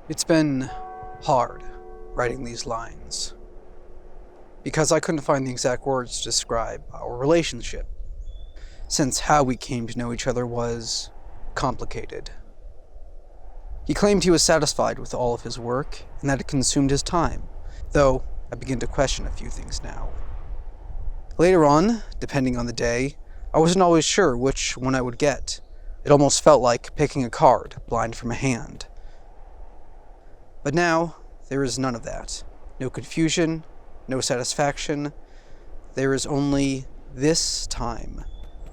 It's been hard writing these lines because I couldn't find the exact words to describe our relationship, since how we came to know each other was complicated. He claimed he was satisfied with all of his work and that it consumed his time, though I begin to question a few things now. Later on, depending on the day, I wasn't always sure which one I would get. It almost felt like picking a card blind from a hand. But now, there is none of that. No confusion, no satisfaction. There is only this time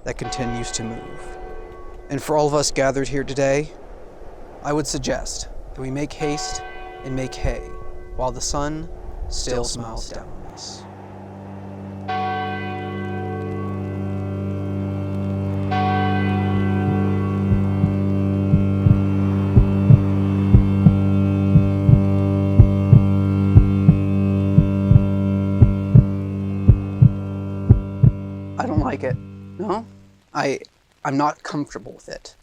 that continues to move. And for all of us gathered here today, I would suggest that we make haste and make hay while the sun still smiles down on us. I don't like it. No, I'm not comfortable with it.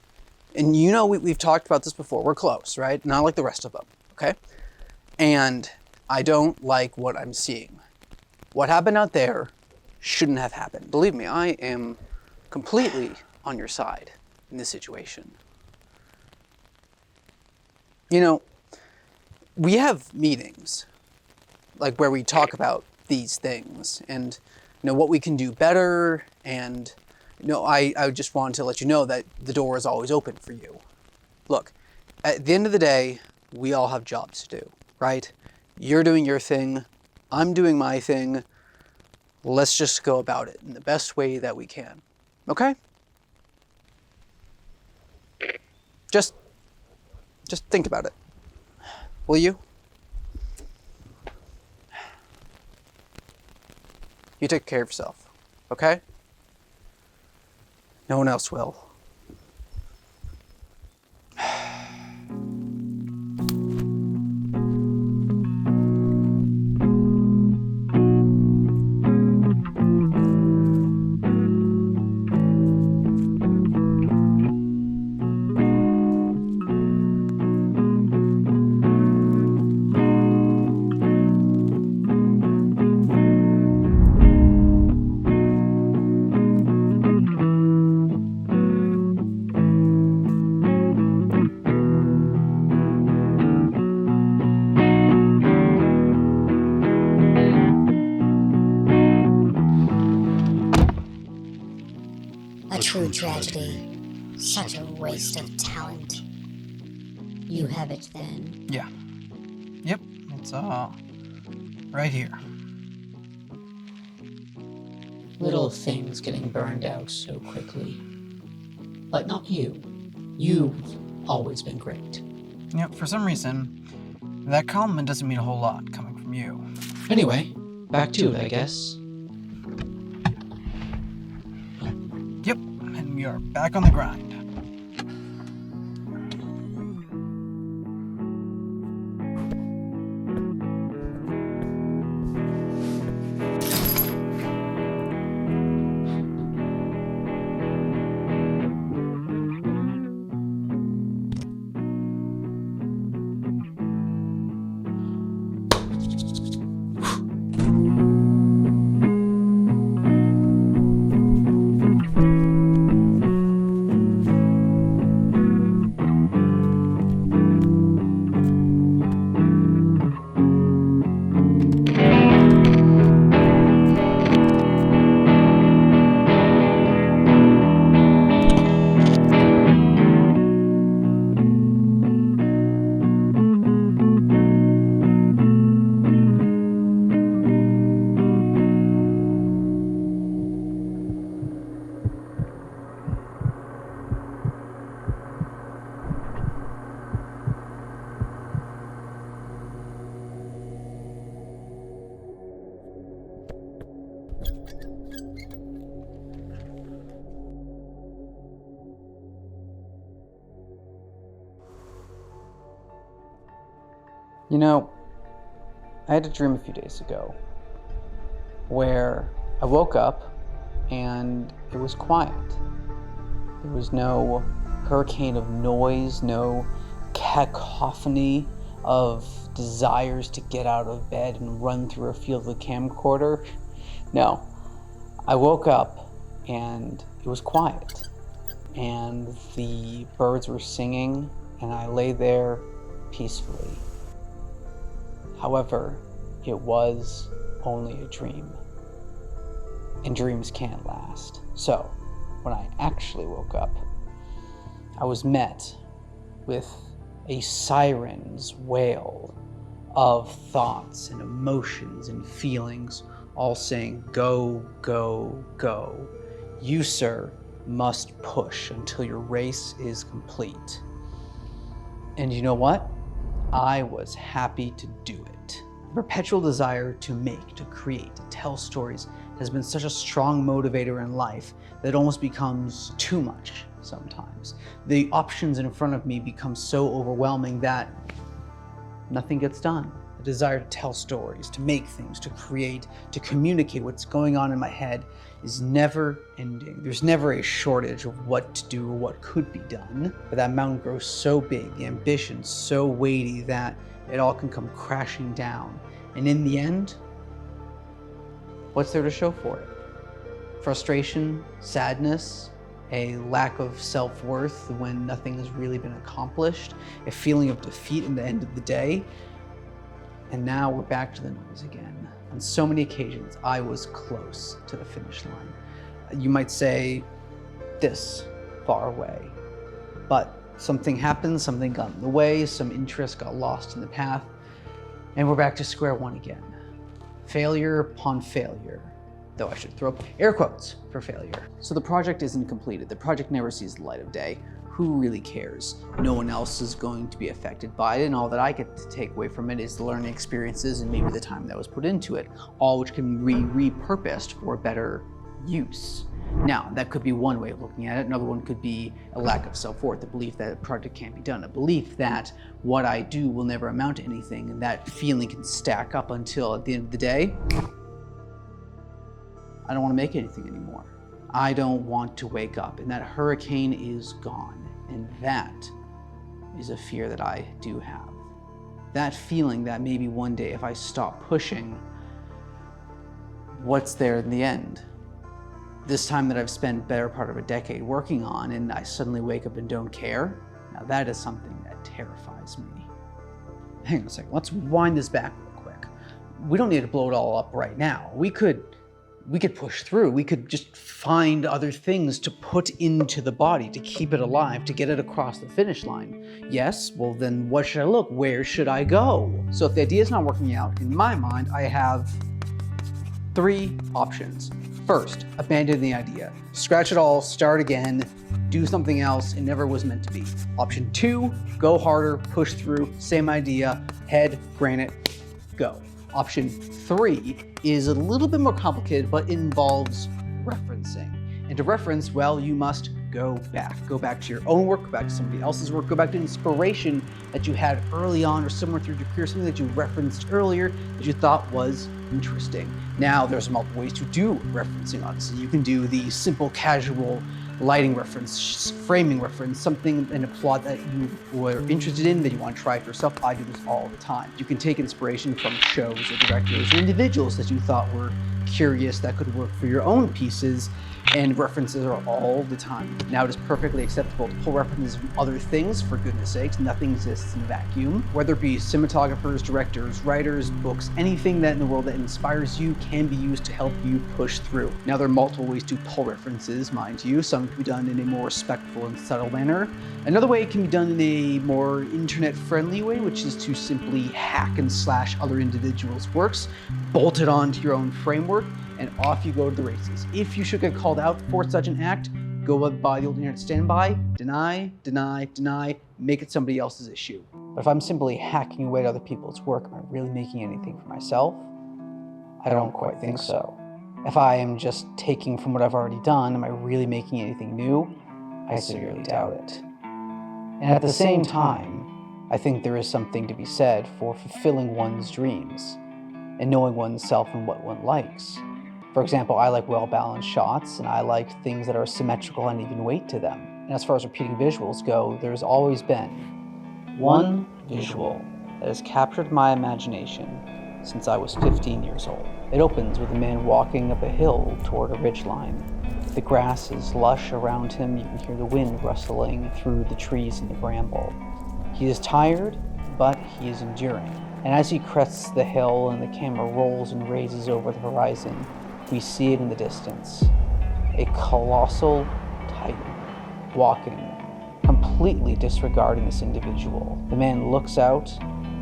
And you know, we've talked about this before. We're close, right? Not like the rest of them, okay? And I don't like what I'm seeing. What happened out there shouldn't have happened. Believe me, I am completely on your side in this situation. You know, we have meetings, like where we talk about these things and, you know, what we can do better. And, you know, I just wanted to let you know that the door is always open for you. Look, at the end of the day, we all have jobs to do, right? You're doing your thing. I'm doing my thing. Let's just go about it in the best way that we can. Okay? Just think about it. Will you? You take care of yourself, okay? No one else will. A true tragedy. Such a waste of talent. You have it then. Yeah. Yep, it's right here. Little things getting burned out so quickly. But not you. You've always been great. Yep, for some reason, that compliment doesn't mean a whole lot coming from you. Anyway, back to it, I guess. Yep, and we are back on the grind. You know, I had a dream a few days ago where I woke up and it was quiet. There was no hurricane of noise, no cacophony of desires to get out of bed and run through a field with a camcorder. No, I woke up and it was quiet, and the birds were singing, and I lay there peacefully. However, it was only a dream, and dreams can't last. So, when I actually woke up, I was met with a siren's wail of thoughts and emotions and feelings, all saying, "Go, go, go. You, sir, must push until your race is complete." And you know what? I was happy to do it. The perpetual desire to make, to create, to tell stories has been such a strong motivator in life that it almost becomes too much sometimes. The options in front of me become so overwhelming that nothing gets done. The desire to tell stories, to make things, to create, to communicate what's going on in my head is never ending. There's never a shortage of what to do or what could be done, but that mountain grows so big, the ambition so weighty that it all can come crashing down. And in the end, what's there to show for it? Frustration, sadness, a lack of self-worth when nothing has really been accomplished, a feeling of defeat in the end of the day. And now we're back to the noise again. On so many occasions, I was close to the finish line. You might say, this far away. But something happened, something got in the way, some interest got lost in the path, and we're back to square one again. Failure upon failure. Though I should throw up air quotes for failure. So the project isn't completed. The project never sees the light of day. Who really cares? No one else is going to be affected by it, and all that I get to take away from it is the learning experiences and maybe the time that was put into it, all which can be repurposed for better use. Now, that could be one way of looking at it. Another one could be a lack of self-worth, a belief that a project can't be done, a belief that what I do will never amount to anything, and that feeling can stack up until at the end of the day, I don't want to make anything anymore. I don't want to wake up, and that hurricane is gone. And that is a fear that I do have. That feeling that maybe one day if I stop pushing, what's there in the end? This time that I've spent better part of a decade working on, and I suddenly wake up and don't care, now that is something that terrifies me. Hang on a second, let's wind this back real quick. We don't need to blow it all up right now. We could push through. We could just find other things to put into the body to keep it alive, to get it across the finish line. Yes, well then what should I look? Where should I go? So if the idea is not working out, in my mind, I have 3 options. First, abandon the idea. Scratch it all, start again, do something else it never was meant to be. Option 2, go harder, push through, same idea, head, granite, go. Option 3 is a little bit more complicated, but involves referencing. And to reference, well, you must go back. Go back to your own work, go back to somebody else's work, go back to inspiration that you had early on or somewhere through your career, something that you referenced earlier that you thought was interesting. Now, there's multiple ways to do referencing, obviously. You can do the simple, casual lighting reference, framing reference, something in a plot that you were interested in that you want to try for yourself. I do this all the time. You can take inspiration from shows or directors or individuals that you thought were curious that could work for your own pieces, and references are all the time. Now it is perfectly acceptable to pull references from other things, for goodness sakes. Nothing exists in a vacuum. Whether it be cinematographers, directors, writers, books, anything that in the world that inspires you can be used to help you push through. Now there are multiple ways to pull references, mind you. Some can be done in a more respectful and subtle manner. Another way can be done in a more internet-friendly way, which is to simply hack and slash other individuals' works, bolt it onto your own framework, and off you go to the races. If you should get called out for such an act, go by the old internet standby, deny, deny, deny, make it somebody else's issue. But if I'm simply hacking away at other people's work, am I really making anything for myself? I don't quite think so. If I am just taking from what I've already done, am I really making anything new? I severely doubt it. And at the same time, I think there is something to be said for fulfilling one's dreams and knowing oneself and what one likes. For example, I like well-balanced shots, and I like things that are symmetrical and even weight to them. And as far as repeating visuals go, there's always been one visual that has captured my imagination since I was 15 years old. It opens with a man walking up a hill toward a ridgeline. The grass is lush around him. You can hear the wind rustling through the trees and the bramble. He is tired, but he is enduring. And as he crests the hill and the camera rolls and raises over the horizon, we see it in the distance. A colossal titan walking, completely disregarding this individual. The man looks out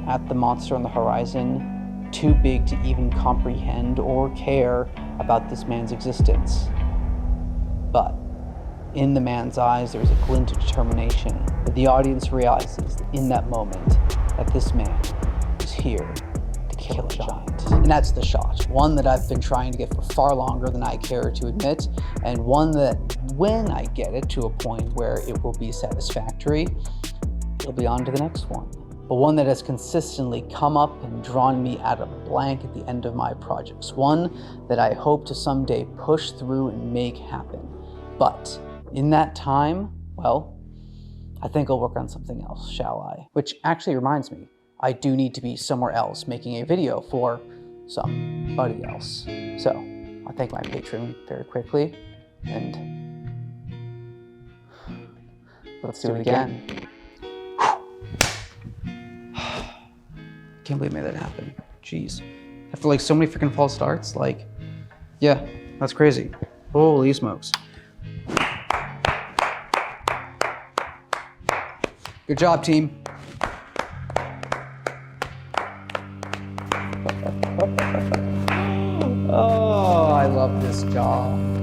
at the monster on the horizon, too big to even comprehend or care about this man's existence. But in the man's eyes, there's a glint of determination that the audience realizes in that moment that this man is here to kill a giant. And that's the shot. One that I've been trying to get for far longer than I care to admit, and one that when I get it to a point where it will be satisfactory, it'll be on to the next one. But one that has consistently come up and drawn me out of blank at the end of my projects. One that I hope to someday push through and make happen. But in that time, well, I think I'll work on something else, shall I? Which actually reminds me, I do need to be somewhere else making a video for somebody else. So I'll thank my patron very quickly, and let's do it again. Can't believe I made that happen. Jeez. After like so many freaking false starts, like, yeah, that's crazy. Holy smokes. Good job, team. Oh, I love this job.